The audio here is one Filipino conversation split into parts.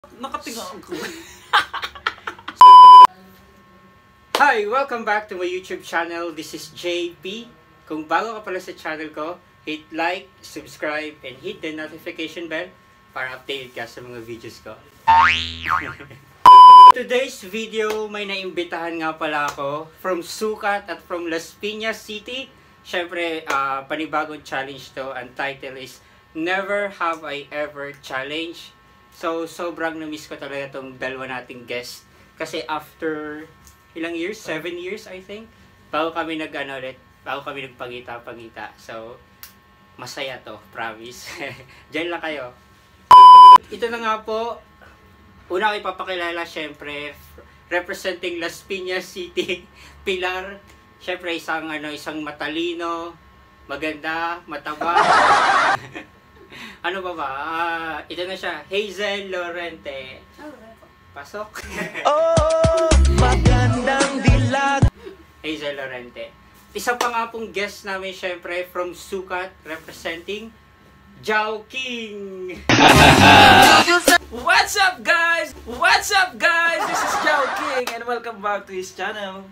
Nakatingaan ko. Hi! Welcome back to my YouTube channel. This is JP. Kung bago ka pala sa channel ko, hit like, subscribe, and hit the notification bell para updated ka sa mga videos ko. Today's video, may naimbitahan nga pala ako from Sukat at from Las Piñas City. Siyempre, panibagong challenge to. Ang title is Never Have I Ever Challenge. So, sobrang na-miss ko talaga itong dalawa nating guest. Kasi after ilang years? 7 years, I think. Bago kami nagpagita-pagita. So, masaya to, promise. Diyan lang kayo. Ito na nga po. Una ko ipapakilala, syempre, representing Las Piñas City, Pilar. Syempre, isang matalino, maganda, mataba. Ano ba? Ito na siya, Hazel Lorente. Pasok. Oh, magandang dilag. Hazel Lorente. Isa pa nga pong guest namin, syempre, from Sukat, representing Jao King. What's up guys? What's up guys? This is Jao King and welcome back to his channel.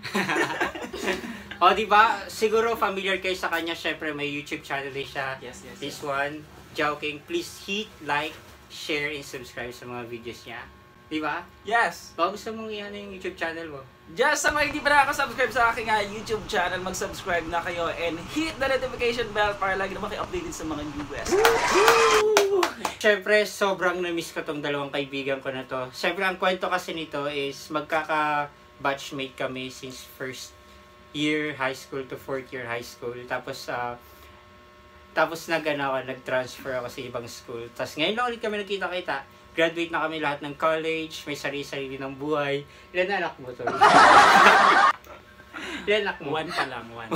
O, diba? Siguro familiar kayo sa kanya. Syempre, may YouTube channel din siya. Yes. This one, Jao King. Please hit like, share, and subscribe sa mga videos niya. Diba? Yes. Baka gusto mong iyan yung YouTube channel mo. Just sa mga hindi pa nakaka-subscribe sa aking YouTube channel, mag-subscribe na kayo and hit the notification bell para lagi naman kayo updated sa mga newest. Siyempre, sobrang na-miss ko tong dalawang kaibigan ko na to. Siyempre, ang kwento kasi nito is magkaka-batchmate kami since first year high school to fourth year high school. Tapos nag-transfer ako sa ibang school. Tapos ngayon lang ulit kami nagkita-kita. Graduate na kami lahat ng college, may sarili-sarili ng buhay. Ilan anak mo to? Ilan anak mo? One pa lang, one.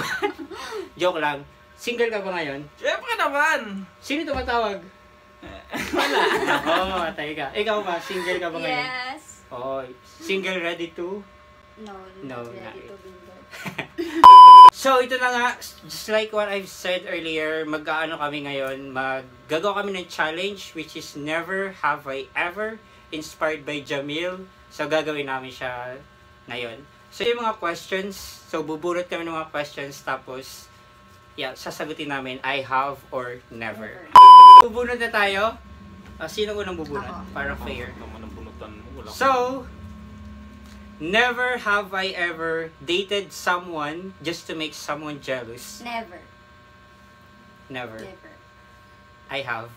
Joke lang. Single ka ba ngayon? Siyempre naman! Sino tumatawag? Wala. Oo, matay ka. Ikaw ba? Single ka ba ngayon? Yes. Oo. Single ready to? No, No, not ready not to bingo. So, ito na nga, just like what I've said earlier, mag-aano kami ngayon, gagawa kami ng challenge, which is Never Have I Ever, inspired by Jamil. So, gagawin namin siya ngayon. So, yung mga questions, so bubunot kami ng mga questions, tapos, sasagutin namin, I have or never. Bubunot na tayo. Sino unang bubunot? Ako. Para fair. So, So, never have I ever dated someone just to make someone jealous. Never. Never. Never. I have.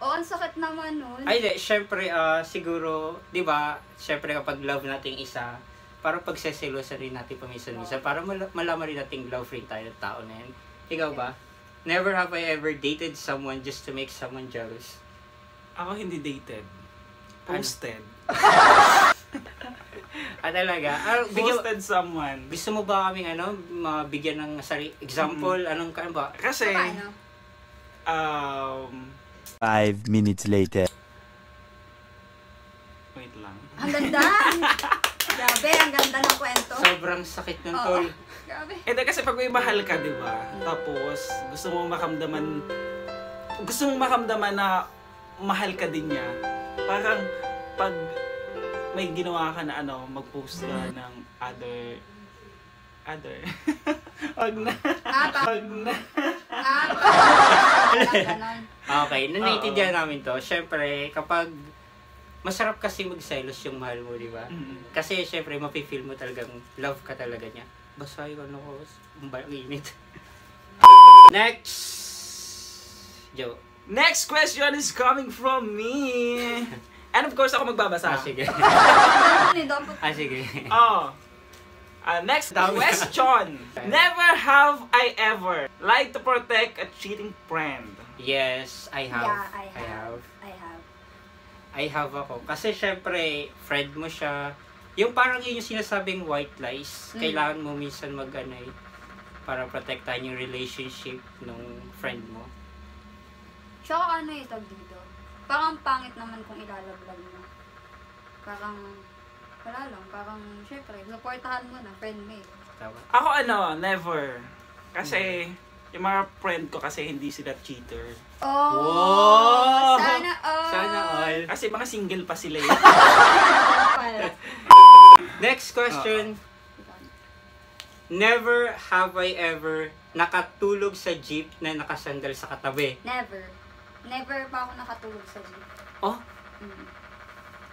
Oh, ang sakit naman nun. Ay, di, syempre, siguro, di ba, syempre kapag love nating isa, para pagseselosan rin natin paminsan-minsan, para malaman rin nating love rin tayo ng tao na yan. Ikaw ba? Never have I ever dated someone just to make someone jealous. ako hindi dated. Posted. Talaga? Posted someone. Gusto mo ba kaming mabigyan ng example? Anong ba? Kasi, Paano? 5 minutes later. wait lang. Ang ganda! Grabe, ang ganda ng kwento. Sobrang sakit ng Oo. tol. Grabe. Kasi pag may mahal ka, di ba? Tapos, gusto mong makamdaman na mahal ka din niya. Parang, pag may ginawa ka na mag-post ka ng other. Wag na. Wag na. Ganon. Okay, nanaintindihan namin to. Siyempre, kapag masarap kasi magselos yung mahal mo, di ba? Kasi siyempre, mapifeel mo talagang love ka talaga niya. Basta yung ang init. Next! Joe. Next question is coming from me. And of course, ako magbabasa. Sige. Sige. Next question. Never have I ever lied to protect a cheating friend. Yes, I have. Yeah, I have. I have ako. Kasi syempre, friend mo siya. Yung parang yun yung sinasabing white lies. Kailangan mo minsan para protektahan yung relationship ng friend mo. Tsaka tawag dito. Parang pangit naman kung ilalaglag mo. Parang, wala lang. Parang, syempre, supportahan mo na, friend mo eh. Tama. Ako never. Kasi, Yung mga friend ko kasi hindi sila cheater. Oh! Wow! Sana all! Sana all. Kasi mga single pa sila eh. Next question. Never have I ever nakatulog sa jeep na nakasandal sa katabi. Never. Never pa ako nakatulog sa jeep. Oh?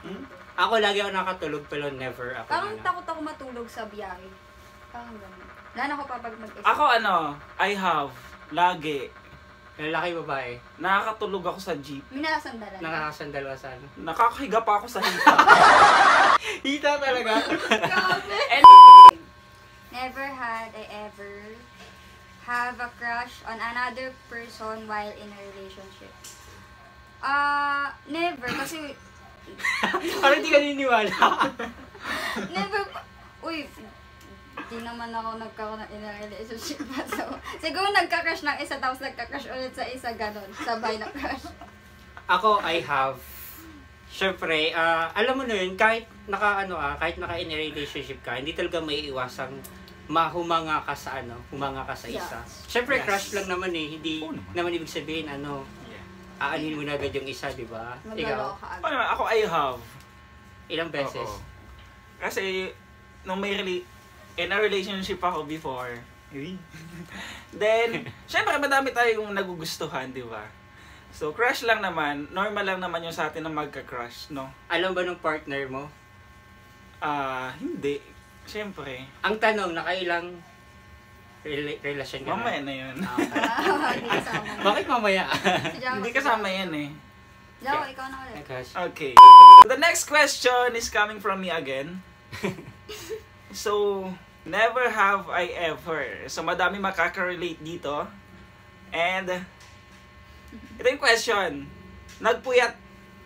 Mm. Ako lagi ako nakatulog pero never ako. Parang na- takot ako matulog sa biyahe. Parang gano'n. Wala na ako pa pag mag-isip. Ako I have, lagi, Lalaki babae. nakakatulog ako sa jeep. May nakasandalan. Nakakasandal ka sa ano. Nakakahiga pa ako sa hita. Hita talaga. Never had I ever have a crush on another person while in a relationship. Never. Kasi, Parang di ka niniwala. never pa. Uy, di naman ako nagkaroon in a relationship pa. So, siguro nagka-crush ng isa, tapos nagka-crush ulit sa isa, ganon. Sabay na crush. Ako, I have. Siyempre, alam mo na yun, kahit kahit naka in a relationship ka, hindi talaga may iwasang humanga ka sa humanga ka sa isa. Yes. Siyempre, Yes. crush lang naman eh, hindi Oo naman. naman ibig sabihin, aanin mo na agad yung isa, di ba? Ikaw, Maglolo ka agad. Ako I have. ilang beses? Oo. Kasi, nung in a relationship ako before, then, syempre madami tayong nagugustuhan, di ba? So, crush lang naman, normal lang naman yung sa atin na magka-crush, no? Alam ba ng partner mo? Hindi. Syempre. Ang tanong, nakailang relasyon ka Mamaya na? na yun. Hindi kasama. Bakit mamaya? Si Jao, Hindi si kasama Jao. yan eh. Jao, ikaw na ulit. Gosh. Okay. The next question is coming from me again. So, never have I ever. So, madami makaka-relate dito. And, ito yung question. Nagpuyat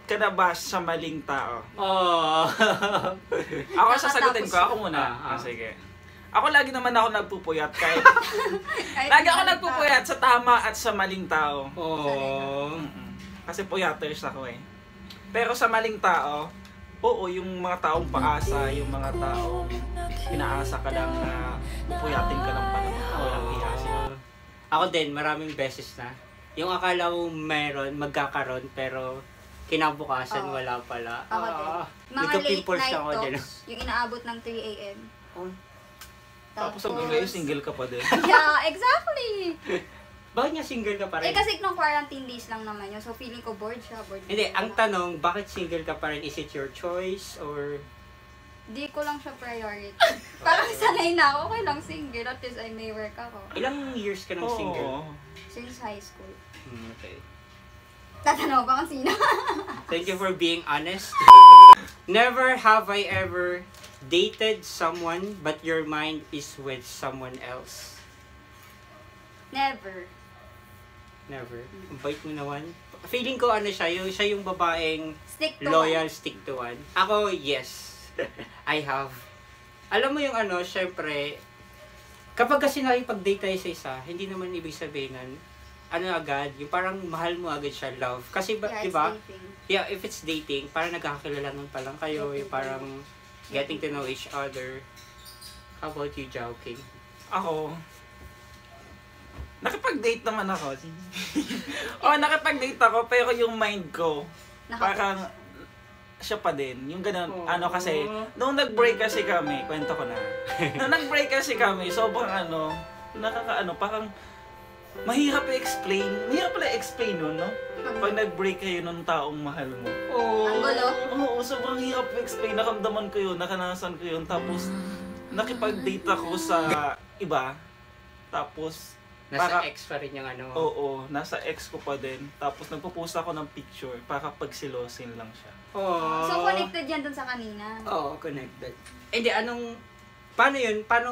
ka na ba sa maling tao? Oh. Ako sasagutin ko. Nakatapos Ako muna. Ah. Sige. Ako lagi naman ako nagpupuyat kahit Kahit lagi ako hindi nagpupuyat sa tama at sa maling tao. Oh. Kasi puyaters ako eh. Pero sa maling tao, oo, yung mga taong paasa, yung mga taong pinaasa ka lang na puyatin ka lang pala. Walang hiya sila. Ako din, maraming beses na. Yung akala mo meron, magkakaroon, pero kinabukasan Oo. wala pala. Ako din. Mga late Nagka-pimples night ako dyan. talks, yung inaabot ng 3 a.m. Oh. Tapos sabihin kayo, single ka pa din. Yeah, exactly! Bakit nga single ka pa rin? Kasi nung quarantine days lang naman yun, so feeling ko bored siya. Hindi, ang tanong, bakit single ka pa rin? Is it your choice or... Di ko lang siya priority. Parang sanay na ako, okay lang single, at least I may work ako. Ilang years ka nang single? Oo. Since high school. Okay. Tatanaw ba kung sino? Thank you for being honest. Never have I ever dated someone but your mind is with someone else. Never. Never. Ang bait mo naman. Feeling ko siya yung babaeng Stick to loyal, one. stick to one. Ako, yes. I have. Alam mo yung syempre, kapag kasi nakipag-date tayo sa isa, hindi naman ibig sabihin nun, agad, yung parang mahal mo agad siya, love. Kasi, Yeah, di it's ba? dating. Yeah, if it's dating, parang nagkakakilala nun pa lang kayo, yung parang getting to know each other. How about you, Joking? Ako, nakipag-date naman ako. Nakipag-date ako, pero yung mind ko, parang siya pa din. Yung ganun, Aww. kasi, nung nag-break kasi kami, kwento ko na. Nung nag-break kasi kami, sobrang parang, mahirap i-explain. Mahirap pala i-explain nun, no? Pag nag-break kayo nung taong mahal mo. Ang gulo? Oo, sobrang hirap i-explain. Nakamdaman ko yun, nakanasan ko yun. Tapos, nakipag-date ako sa iba. Tapos, Nasa ex pa rin yung oo, nasa ex ko pa din. Tapos, nagpo-post ako ng picture para pagsilosin lang siya. Aww. So, connected yan dun sa kanina. Oo, connected. Hindi, paano yun? Paano,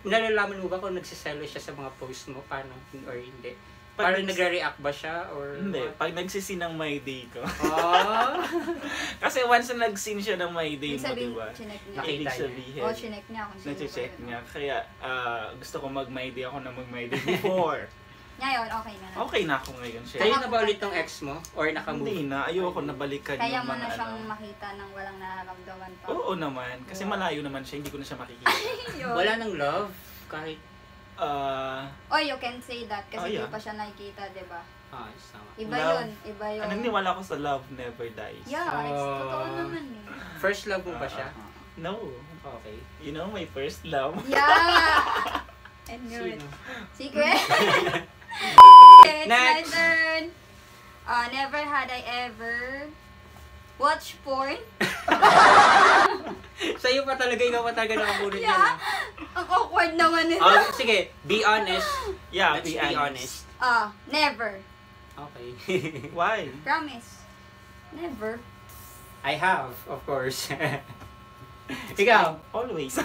nalalaman mo ba kung nagsiselo siya sa mga post mo? Paano? Or hindi? Parang nagre-react ba siya? Or Hindi, what? pag nagsisin ng my day ko. Oh. Kasi once na nag-sin siya ng my day Ibig mo, sabihin, diba? chinek niya. Nakita Ibig niya. sabihin, Chinek niya kung sino. nag-check ba yun. niya. Kaya, gusto ko mag-my day ako na mag-my day before. Ngayon, okay na. Okay na ako ngayon, Kayo syempre. na ba ulit ng ex mo? Or nakamove? Hindi na, ayoko na balikan Kaya yung mo mga na siyang ano. makita ng walang nararamdaman pa. Oo naman, kasi Wow. malayo naman siya, hindi ko na siya makikita. Yun. Wala nang love? Kahit Oh, you can say that kasi yeah. di pa siya nakikita, di ba? Ah, sama. Iba Love. yun, iba yun. Naniniwala ko sa love never dies. Yeah, it's totoo naman eh. First love mo ba siya? No. Okay. You know my first love? Yeah! I knew it. Sino? Secret? It's my Next. turn. Never had I ever watched porn. Sa'yo pa talaga, ikaw pa talaga nakabunod Yeah. yan. Ang awkward naman nito. Oh, sige, be honest. Yeah, Let's be honest. Never. Okay. Why? Promise. Never. I have, of course. Ikaw? Always.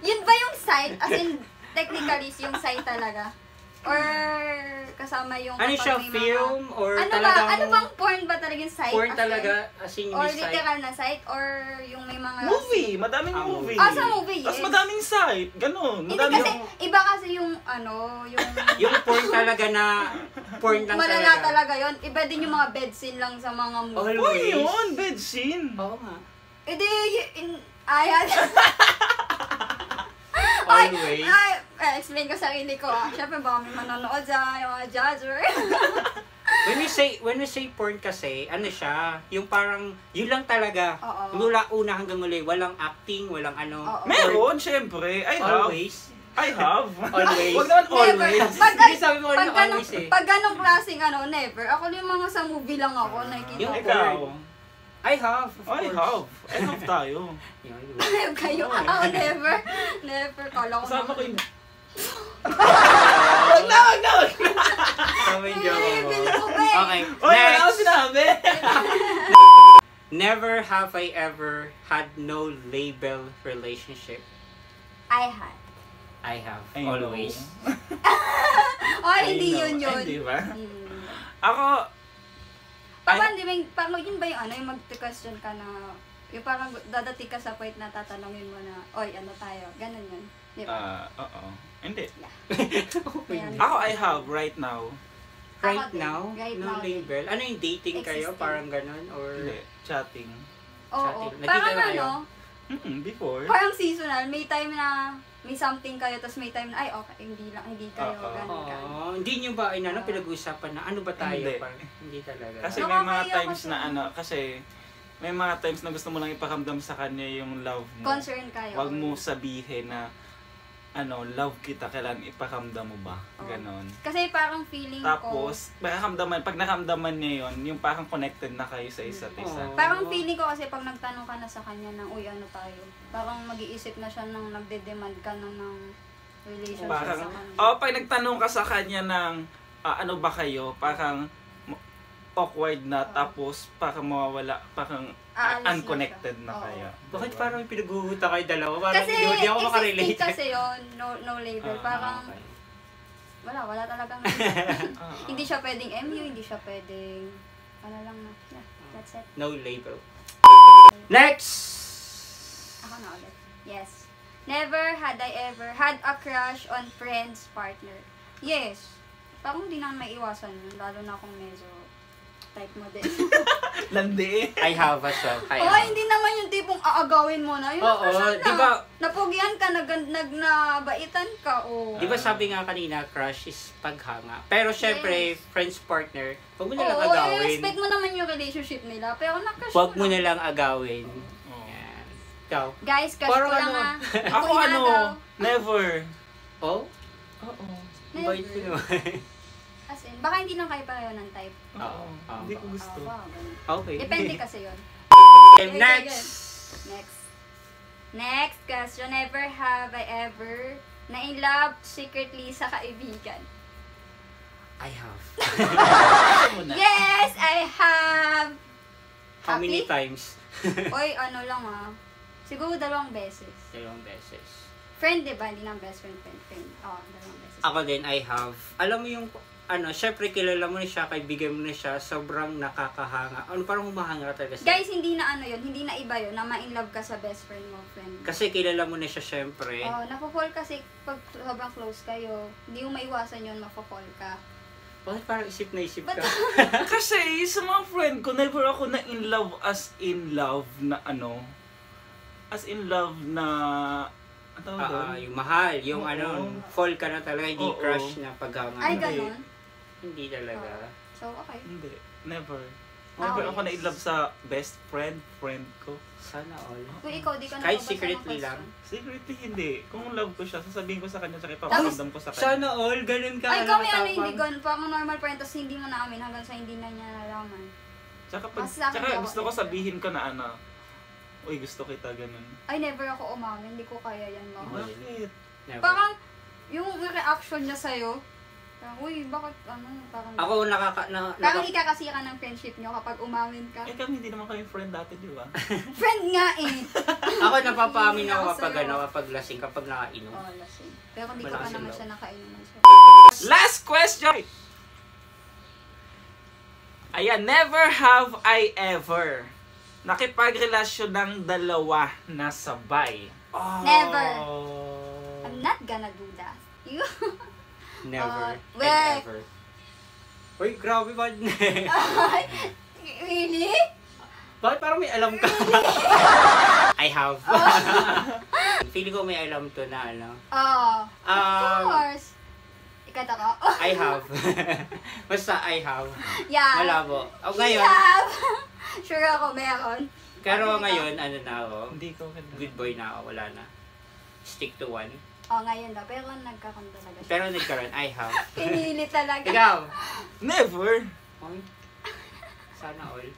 Yun ba yung site? As in, technically, yung site talaga? Or kasama yung... Ano kapag siya, may mga- film? Or Ano ba? talagang... Ano bang porn ba talagang site? Porn As in, talaga, as in Or may site? literal na site? Or yung may mga... Movie. Madaming Ah, movie. Sa movie, yes. Tapos madaming site. Ganon. Hindi Madaming... kasi, iba kasi yung ano, yung... Yung porn talaga na... Porn lang malala talaga. talaga yon. Iba din yung mga bed scene lang sa mga movie. Uy, yun. Bed scene. Oo nga. Edi, ayan. Always. Explain ko sarili ko Siyempre baka may manonood dyan, yung mga judger. When we say porn kasi, ano siya, yung parang, yun lang talaga. Oo. Mula una hanggang uli, walang acting, walang ano. Oo. Meron, syempre. I have. Always. I have. Always. Wag naman Never. always. Hindi, sabi mo kanina always eh. Pag ganong klaseng ano, never. Ako yung mga sa movie lang ako, nakikita Yung ko. Ikaw. I have, of I course. have. I have tayo. Yun. Ayaw kayo. Oo. Ako never. Never. Kala ko Kasama ko naman. yung... Wag na, wag na, wag na. Tama yung joke mo. Bill ko ba eh. Okay, Oy, wala akong next. sinabi. Never have I ever had no label relationship. I had. I have, I know. always. Oh, I hindi know. yun yun. Ay, di ba? Hmm. Ako, Parang di ba, parang yun ba yung ano, yung mag-question ka na, yung parang dadati ka sa point na tatanungin mo na, oy, ano tayo? Ganun yun. Di ba? oo. Hindi. Ayan. Ako, I have right now. Right Ako din. now, Right no now din. label. Ano yung dating kayo? Existing. Parang ganun? Or Hindi. Chatting. Oo. Nagkita Parang na kayo? ano, Before. parang seasonal. May time na may something kayo, tapos may time na, ay, okay, hindi kayo, Oo. ganun ka. Hindi nyo ba pinag-uusapan na ano ba tayo? Hindi. Parang, hindi talaga. Kasi may mga Nakakaya times kasi. na kasi may mga times na gusto mo lang ipakamdam sa kanya yung love mo. Concern kayo. Huwag mo sabihin na love kita, kailan ipakamdam mo ba? Oo. Ganon. Kasi parang feeling ko, Tapos, pag nakamdaman niya yun, yung parang connected na kayo sa isa't isa. Oo. parang feeling ko kasi pag nagtanong ka na sa kanya ng, uy, ano tayo? Parang mag-iisip na siya nang nagde-demand ka na ng relationship Parang, sa kanya. pag nagtanong ka sa kanya ng, ano ba kayo, parang awkward na, tapos parang mawawala, parang Aalis na unconnected siya. na, Oo. kayo. Bakit parang may pinag-uhuta kayo dalawa? Parang Kasi hindi ako makarelate. existing kasi yun, no label. Parang, Okay. wala talagang Ah, hindi siya pwedeng MU, hindi siya pwedeng, ano lang na. Yeah, that's it. No label. Next! Ako na ulit. Yes. Never had I ever had a crush on friend's partner. Yes. Parang hindi na maiwasan yun, lalo na kung medyo type mo din. Landi. I have as well. Oh, hindi naman yung tipong aagawin mo na. Yung Oo, crush na. di ba? Napugian ka, nagbaitan ka, oh. Di ba sabi nga kanina, crush is paghanga. Pero syempre, friends partner, huwag mo na lang Oo, agawin. expect mo naman yung relationship nila, pero na-crush Huwag mo na lang agawin. Oo. Yan. Ikaw? Guys, crush Parang ko lang ano, ah. Ako Ako inagaw. never. Oh? Oo. Bait ko naman. As in, baka hindi lang kayo pareho ng type. Oo. Hindi ko gusto. Wow, ganun. Okay. Depende kasi yun. And next! Next question. Never have I ever na in love secretly sa kaibigan. I have. Yes, I have! How many Happy? times? Oy, ano lang ah. Siguro 2 beses. Dalawang beses. Friend, diba? Hindi na best friend. Oo, 2 beses. Ako din, I have. Alam mo yung, syempre kilala mo na siya, kaibigan mo na siya, sobrang nakakahanga. Parang humahanga talaga siya. Guys, hindi na ano yun, hindi na iba yun, na ma-in love ka sa best friend mo, friend. Kasi kilala mo na siya, syempre. Oh, napofall kasi pag sobrang close kayo, hindi mo maiwasan yun, mapofall ka. Bakit parang isip na isip ka? Kasi sa mga friend ko, never ako na in love as in love na as in love na Ang tawag doon? Yung mahal, yung Oo. fall ka na talaga, hindi Oo. crush na paghanga. Ay, Hindi. ganun. Hindi talaga. So, okay. Hindi. Never. Ah, Never okay. ako na-inlove sa best friend ko. Sana all. Kung ikaw, di ka Kahit nakabasa ng secretly lang. question. Secretly, hindi. Kung love ko siya, sasabihin ko sa kanya, tsaka ipaparamdam ko sa kanya. Sana all, ganun ka. Ay, kami nakatapang. hindi ganun. Parang normal pa rin, tapos hindi mo naamin hanggang sa hindi na niya nalaman. Tsaka, Mas sa akin, tsaka di ako gusto ko never. sabihin ko na uy, gusto kita, ganun. Ay, never ako umamin. Hindi ko kaya yan, Mama. Bakit? Never. Parang, yung reaction niya sa'yo, parang, uy, bakit, parang, Ako parang ikakasira ng friendship niyo kapag umamin ka. Eh kami, hindi naman kami friend dati, di ba? Friend nga eh! Ako napapaamin Hindi ako ako kapag sa'yo. kapag lasing, kapag nakainom. Oh, lasing. Pero hindi ko pa Malakas naman yung siya nakainuman siya. Last question! Ayan, never have I ever nakipagrelasyon ng dalawa na sabay. Never. I'm not gonna do that. You? Never. wait. And ever. Uy, grabe ba? Really? Bakit parang may alam ka? I have. Feeling ko may alam to na Oh, of course. Ikat ako. I have. Basta I have. Yeah. Malabo. O ngayon, Yeah. Sure ako, meron. pero Okay, ngayon, ano na ako, Hindi ko ganda. good boy na ako, wala na. Stick to one. Oh, ngayon daw. Pero nagkakanta talaga siya. Pero nagkaroon, I have. Pinili talaga. Ikaw? Never! Oy. Sana all.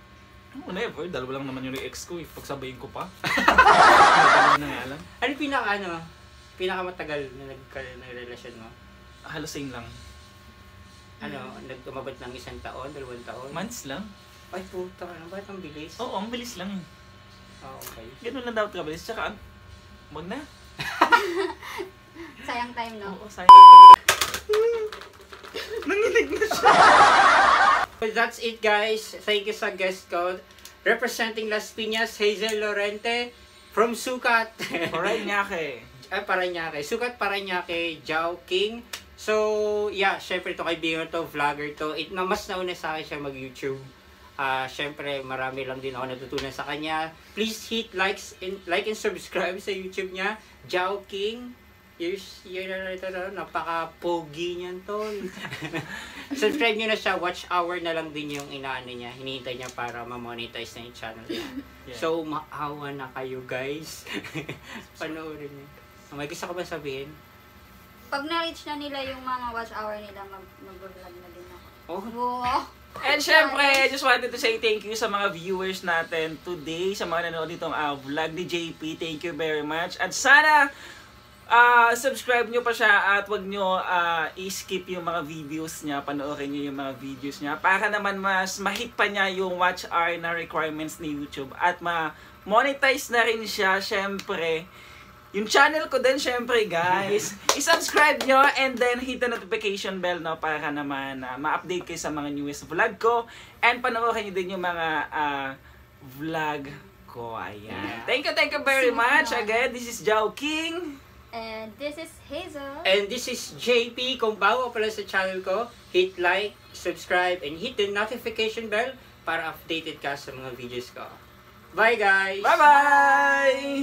Oh, never. Dalawa lang naman yung ex ko eh. Pagsabayin ko pa. Hindi na nga alam. Ano pinakamatagal na nagkaroon ng relasyon mo? Halos same lang. Nagtumabot ng 1 taon, 2 taon? Months lang. Ay, puta ka na. Bakit ang bilis? Oo, ang bilis lang. Okay. Ganun lang dapat kabilis. Tsaka, wag na. Sayang time, no? Oo, sayang. Nanginig na siya. So that's it, guys. Thank you sa guest ko. Representing Las Piñas, Hazel Lorente from Sukat. Paranaque. Paranaque. Sukat Paranaque, Jao King. So, yeah, syempre ito kaibigan to, vlogger to. Mas nauna sa akin siya mag-YouTube. Syempre, marami lang din ako natutunan sa kanya. Please hit like and subscribe sa YouTube niya. Jao King. Napaka-pogi niyan, tol. Subscribe nyo na siya. Watch hour na lang din yung inaano niya. Hinihintay niya para ma-monetize na yung channel niya. Yeah. So, maawa na kayo, guys. Panoorin niyo. May gusto ko ba sabihin? Pag na-reach na nila yung mga watch hour nila, mag-vlog na din ako. Oh, Wow. And syempre, I just wanted to say thank you sa mga viewers natin today, sa mga nanonood nitong vlog ni JP. Thank you very much. At sana, subscribe nyo pa siya at wag nyo i-skip yung mga videos niya. Panoorin nyo yung mga videos niya para naman mas ma-hit pa niya yung watch hour na requirements ni YouTube at ma-monetize na rin siya, syempre. Yung channel ko din, syempre guys, i-subscribe nyo and then hit the notification bell no, para naman ma-update kayo sa mga newest vlog ko and panoorin nyo din yung mga vlog ko. Ayan. Thank you very much. Again, this is Jao King. And this is Hazel. and this is JP. Kung bago pala sa channel ko, hit like, subscribe, and hit the notification bell para updated ka sa mga videos ko. Bye, guys! Bye-bye!